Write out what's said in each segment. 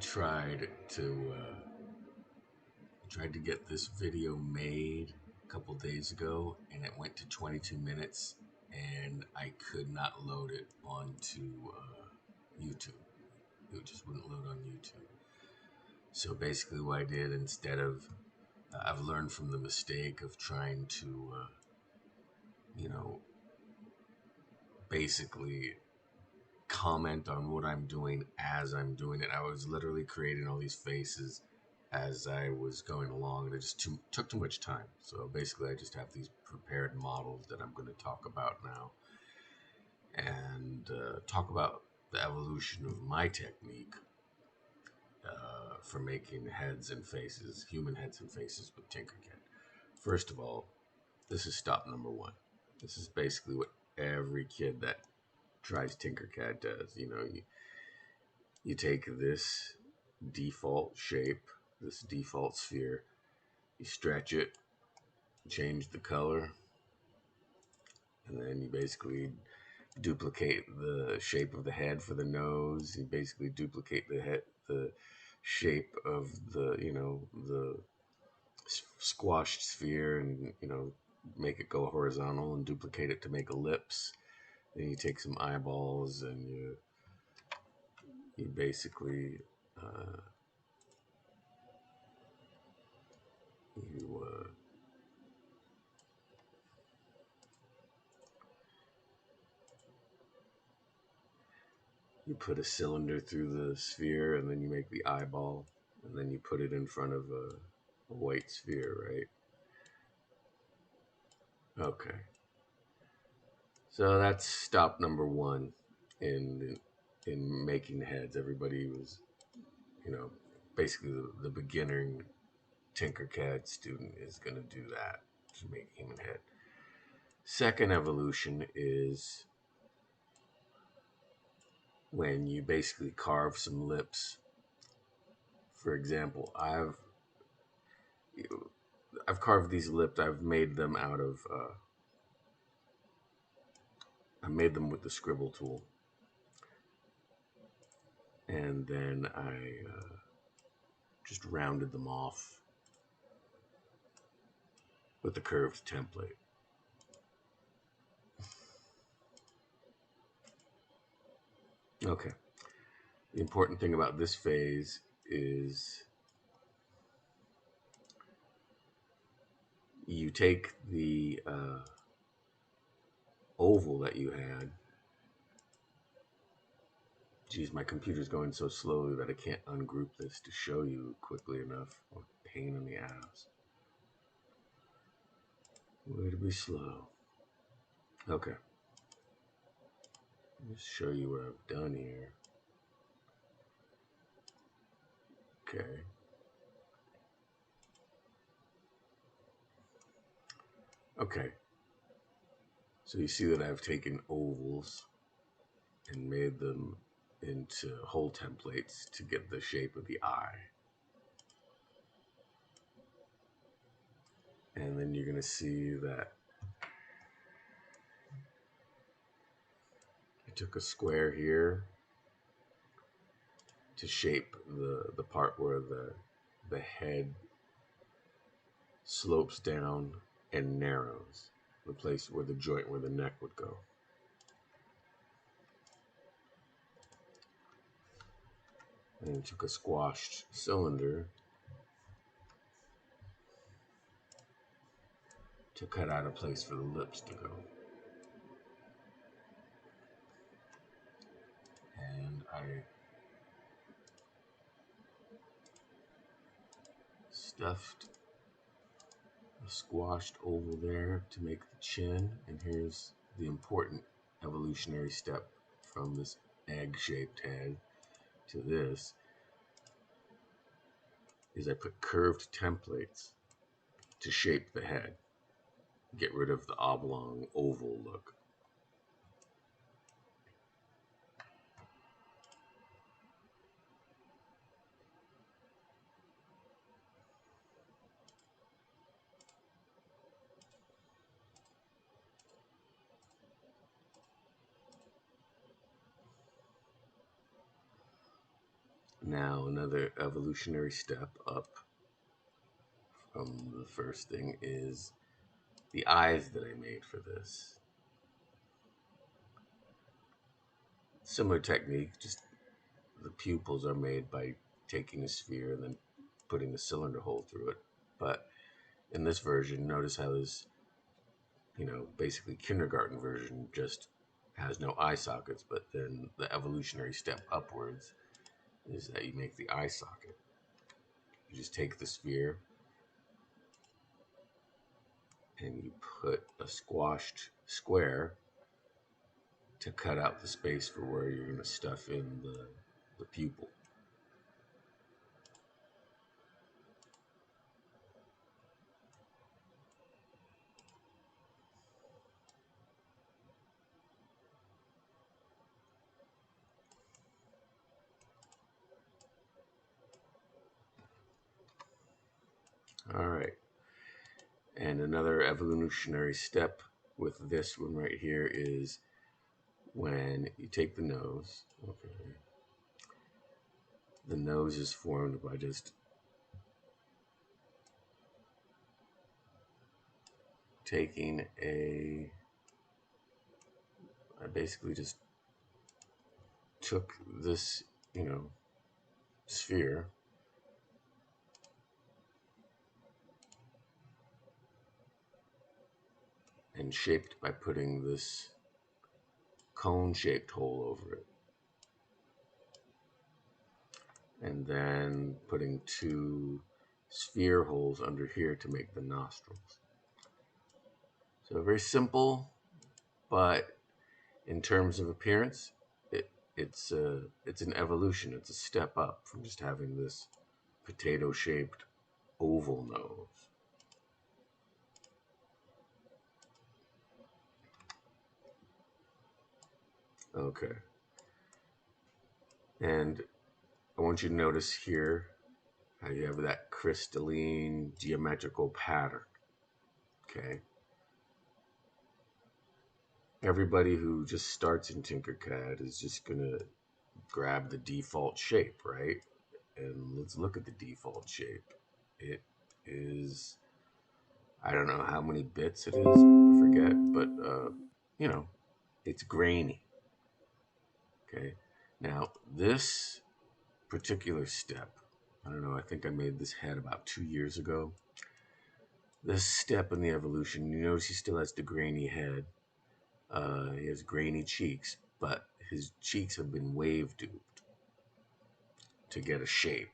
tried to get this video made a couple days ago, and it went to 22 minutes, and I could not load it onto YouTube. It just wouldn't load on YouTube. So basically, what I did instead of I've learned from the mistake of trying to, basically comment on what I'm doing as I'm doing it. I was literally creating all these faces as I was going along, and it just took too much time. So basically, I just have these prepared models that I'm going to talk about now, and talk about the evolution of my technique for making heads and faces, human heads and faces with Tinkercad. First of all, this is stop number one. This is basically what every kid that tries Tinkercad does. You take this default shape, this default sphere, you stretch it, change the color, and then you basically duplicate the shape of the head for the nose. You basically duplicate the shape of the squashed sphere, and make it go horizontal, and duplicate it to make ellipse. Then you take some eyeballs, and you basically you put a cylinder through the sphere, and then you make the eyeball, and then you put it in front of a white sphere, right? Okay. So that's stop number one in making heads. Everybody was, basically the beginner Tinkercad student is going to do that to make human head. Second evolution is when you basically carve some lips. For example, I've carved these lips. I've made them out of. I made them with the scribble tool, and then I just rounded them off with the curved template. Okay. The important thing about this phase is you take the oval that you had. Geez, my computer's going so slowly that I can't ungroup this to show you quickly enough. What a pain in the ass. Way to be slow. Okay. Let me show you what I've done here. Okay. Okay. So you see that I've taken ovals and made them into whole templates to get the shape of the eye. And then you're going to see that I took a square here to shape the part where the head slopes down and narrows, the place where the joint where the neck would go. And then took a squashed cylinder to cut out a place for the lips to go. And I stuffed a squashed oval there to make the chin. And here's the important evolutionary step from this egg-shaped head to this, is I put curved templates to shape the head, get rid of the oblong oval look. Now another evolutionary step up from the first thing is the eyes that I made for this. Similar technique, just the pupils are made by taking a sphere and then putting a cylinder hole through it. But in this version, notice how this, basically kindergarten version just has no eye sockets, but then the evolutionary step upwards is that you make the eye socket. You just take the sphere and you put a squashed square to cut out the space for where you're going to stuff in the pupil. All right. And another evolutionary step with this one right here is when you take the nose. Okay. The nose is formed by just taking I basically just took this, sphere and shaped by putting this cone-shaped hole over it. And then putting two sphere holes under here to make the nostrils. So very simple, but in terms of appearance, it's an evolution. It's a step up from just having this potato-shaped oval nose. Okay. And I want you to notice here how you have that crystalline geometrical pattern. Okay. Everybody who just starts in Tinkercad is just going to grab the default shape, right? And let's look at the default shape. It is, I don't know how many bits it is, I forget, but, it's grainy. Okay. Now, this particular step, I don't know, I think I made this head about 2 years ago. This step in the evolution, you notice he still has the grainy head. He has grainy cheeks, but his cheeks have been wave duped to get a shape.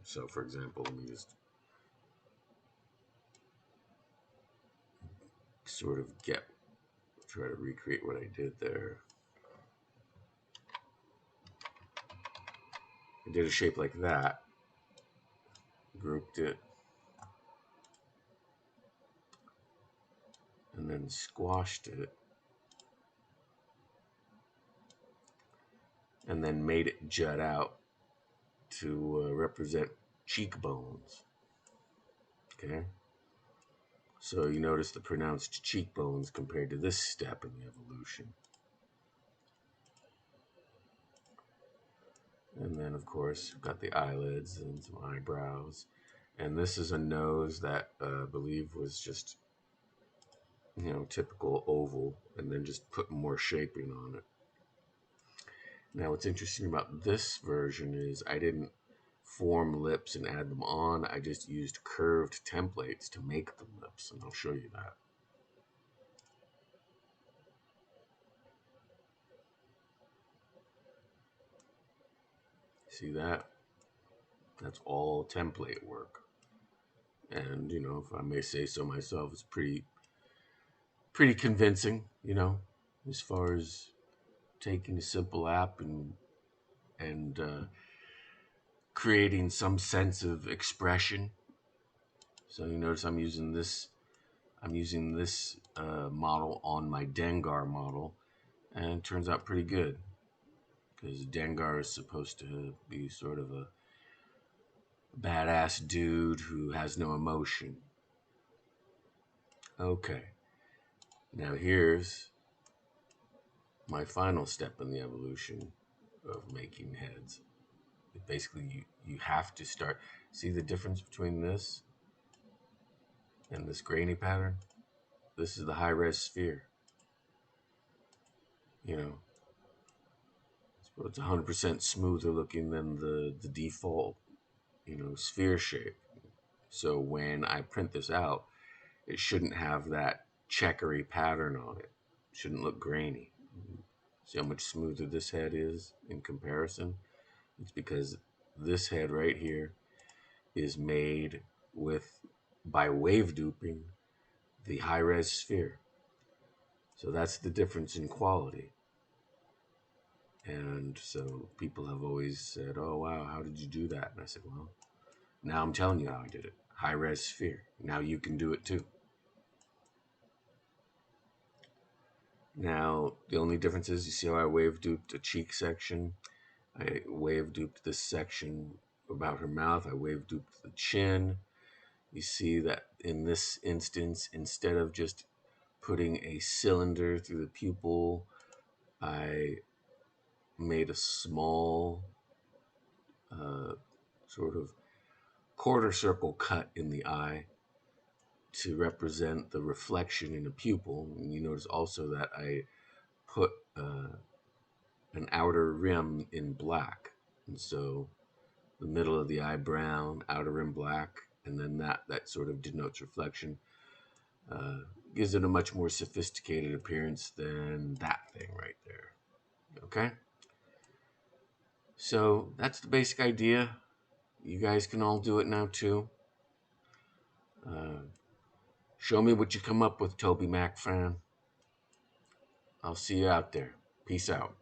So, for example, let me just sort of try to recreate what I did there. I did a shape like that, grouped it, and then squashed it, and then made it jut out to represent cheekbones. Okay? So you notice the pronounced cheekbones compared to this step in the evolution. And then, of course, got the eyelids and some eyebrows. And this is a nose that I believe was just, typical oval, and then just put more shaping on it. Now, what's interesting about this version is I didn't form lips and add them on. I just used curved templates to make the lips, and I'll show you that. See that? That's all template work. And, if I may say so myself, it's pretty convincing, as far as taking a simple app and creating some sense of expression. So you notice I'm using this model on my Dengar model, and it turns out pretty good because Dengar is supposed to be sort of a badass dude who has no emotion. Okay, now here's my final step in the evolution of making heads. Basically, you have to start. See the difference between this and this grainy pattern? This is the high res sphere. You know, so it's 100% smoother looking than the default, sphere shape. So when I print this out, it shouldn't have that checkery pattern on it. It shouldn't look grainy. See how much smoother this head is in comparison? It's because this head right here is made with by wave duping the high res sphere. So that's the difference in quality. And so people have always said, "Oh wow, how did you do that?" And I said, "Well, now I'm telling you how I did it. High res sphere. Now you can do it too." Now the only difference is, you see how I wave duped a cheek section? I wave duped this section about her mouth. I wave duped the chin. You see that in this instance, instead of just putting a cylinder through the pupil, I made a small sort of quarter circle cut in the eye to represent the reflection in a pupil. And you notice also that I put an outer rim in black. And so the middle of the eye brown, outer rim black, and then that sort of denotes reflection. Uh, Gives it a much more sophisticated appearance than that thing right there. Okay? So that's the basic idea. You guys can all do it now too. Uh, Show me what you come up with, Toby Mac fan. I'll see you out there. Peace out.